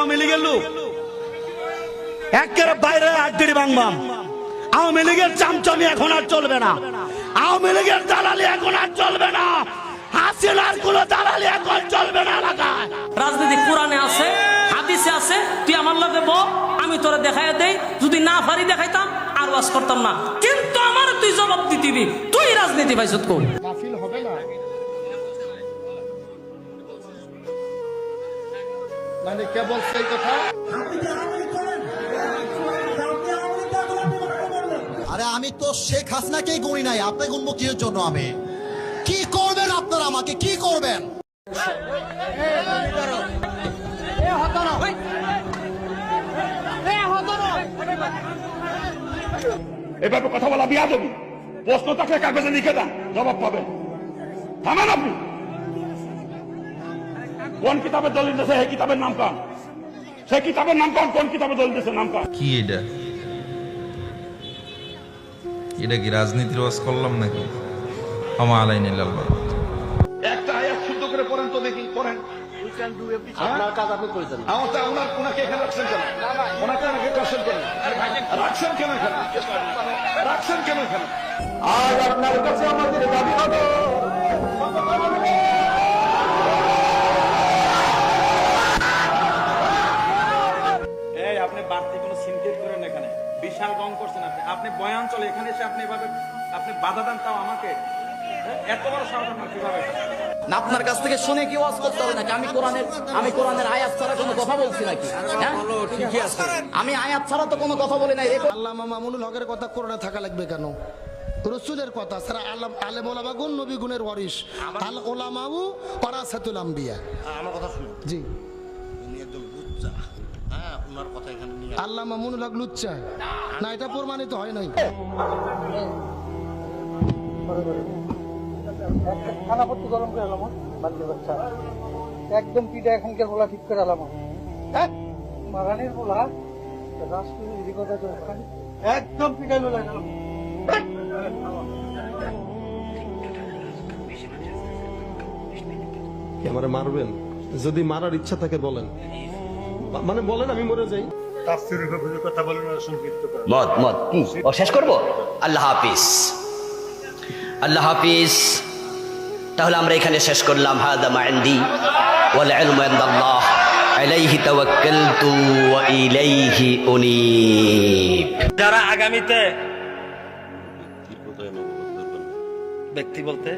আওয়ামী লীগের লোক একেবারে বাইরে আড্ডি বাংবাম। আওয়ামী লীগের চামচামি এখন আর চলবে না, আওয়ামী লীগের দালালি এখন আর চলবে না, হাসিনার কোন দালালি এখন চলবে না এলাকায়। রাজনীতি কোরআনে আছে, হাদিসে আছে, তুই আমার লগে বল, আমি তোরা দেখাই দেই, যদি না পারি দেখাইতাম আর ওয়াজ করতাম না, কিন্তু আমার তুই জবাব দিতিবি, তুই রাজনীতি পাইছত কোন মাহফিল হবে না মানে কে বলছে এই কথা? আরে আমি তো শেখ হাসিনাকেই গুনি নাই, আপনি গুনবো কিসের জন্য? আমি কি করবেন আপনারা, আমাকে কি করবেন? এভাবে কথা বলা বিয়াদবি। প্রশ্ন থাকলে কাগজে লিখে দেন, জবাব পাবেন। থামেন আপনি। কোন কিতাবের দলিল দিয়েছে সেই কিতাবের নাম কান, সেই কিতাবের নাম কান, কোন কিতাবের দলিল দিয়েছে নাম কান। কি এটা? এটা কি রাজনীতির ওয়াজ করলাম নাকি? আমা আলাইনিল্লাহ। একটা আয়াত শুদ্ধ করে পড়েন তো দেখি, পড়েন। আপনার কাজ আপনি করেছেন। ওনাকে এখানে রাখছেন কেন? ওনাকে রাখছেন কেন? রাখছেন কেন এখানে? রাখছেন কেন এখানে? আজ আপনার কাছে আমাদের দাবি হবে, এই আপনি বাড়তি কোনো সিনকেট করেন এখানে, বিশাল রং করছেন আপনি। আপনি বয়ান চলে এখানে এসে আপনি এভাবে আপনি বাধা দেন, তাও আমাকে। এত বড় সাহস আপনার কিভাবে? না আপনার কাছ থেকে শুনে কি ওয়াজ করতে হবে নাকি? আমি কোরআনের আয়াত ছাড়া কোনো কথা বলছি নাকি? ঠিকই আছে, আমি আয়াত ছাড়া তো কোনো কথা বলি নাই। আল্লামা মামুনুল হকের কথা কোরআনে থাকা লাগবে কেন? রসুলের কথা ছাড়া আলেম ওলামা গুণ নবী গুণের ওয়ারিস, আল ওলামাউ ওয়ারাসাতুল আম্বিয়া। আমার কথা শুনুন জি, উনি একজন লুচ্চা। হ্যাঁ, ওনার কথা এখানে নিয়ে আল্লাহ মামুনুল হক লুচ্চা না, এটা প্রমাণিত হয় নাই। খানাপত্তি গরম করে আলাম বাচ্চা বাচ্চা একদম পিঠা এখানকার বলা ঠিক করে আলাম মারানির বলা রাষ্ট্রীয় একদম পিঠা লোলা আমারে মারবেন? যদি মারার ইচ্ছা থাকে বলেন, মানে বলেন আমি মরে যাই। মত মত ও শেষ করব। আল্লাহ হাফিজ, আল্লাহ হাফিজ। তাহলে আমরা এখানে শেষ করলাম। হাদা মা ইনদি ওয়াল ইলমু ইনদাল্লাহ, আলাইহি তাওয়াক্কালতু ওয়া ইলাইহি উনীব। যারা আগামীতে ব্যক্তি বলতে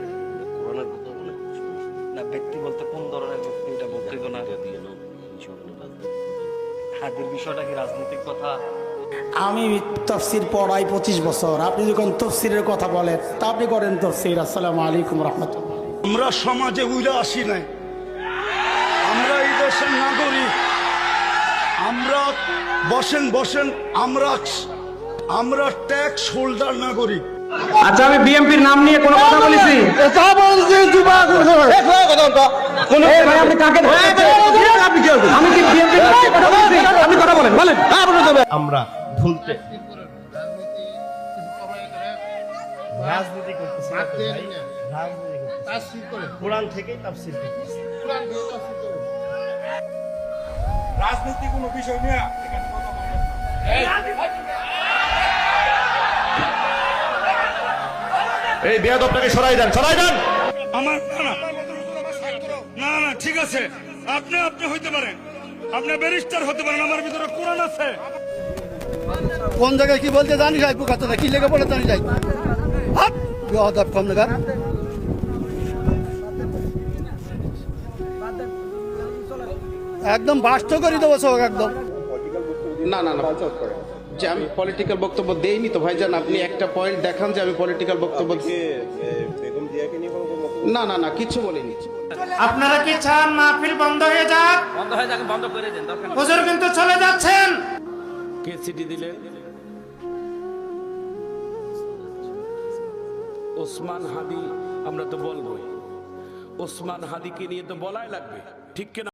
না, ব্যক্তি বলতে কোন ধরনের ব্যক্তিটা বলতে না, হাদির বিষয়টা কি রাজনৈতিক কথা? আমি তফসির পড়াই 25 বছর, আপনি যখন তফসিরের কথা বলেন তা আপনি করেন তফসির। আসসালামু আলাইকুম রাহমাতুল্লাহ। আমরা সমাজে উইরা আসি নাই, আমরা এই দেশের নাগরিক। আমরা বসেন আমরা ট্যাক্স হোল্ডার নাগরিক। আচ্ছা, আমি বিএমপির নাম নিয়ে কোনো কথা বলেছি? আপনি কাকে আমি কি বিএমপির নাম নিয়ে কথা বলেছি? আপনি কথা বলেন। আমরা ভুলতে রাজনীতি করতেছি, কোরআন থেকেই তাফসীর করতেছি। রাজনীতি কোনো বিষয় নিয়ে এখানে কথা বলবেন না। এই বেয়াদবটাকে সরাই দেন, সরাই দেন। আমার না না ঠিক আছে, আপনি হইতে পারেন, আপনি ব্যারিস্টার হতে পারেন, আমার ভিতরে কোরআন আছে। কোন জায়গায় কি বলতে জানি যাই, কথা কি লেগে পড়ে জানি যাই। কম জায়গা একদম বাস্ত করে দেবো সব একদম। না না না, যে আমি পলিটিক্যাল বক্তব্য দেইনি তো ভাইজান। আপনি একটা পয়েন্ট দেখান যে আমি পলিটিক্যাল বক্তব্য। না না না, কিছু বলিনি। আপনারা কি চান মাহফিল বন্ধ হয়ে যাক? বন্ধ হয়ে যাক, বন্ধ করে দেন, দরকার নেই। হুজুর কিন্তু চলে যাচ্ছেন। কে চিঠি দিলেন? ওসমান হাদি। আমরা তো বলবোই, ওসমান হাদিকে নিয়ে তো বলাই লাগবে, ঠিক কিনা?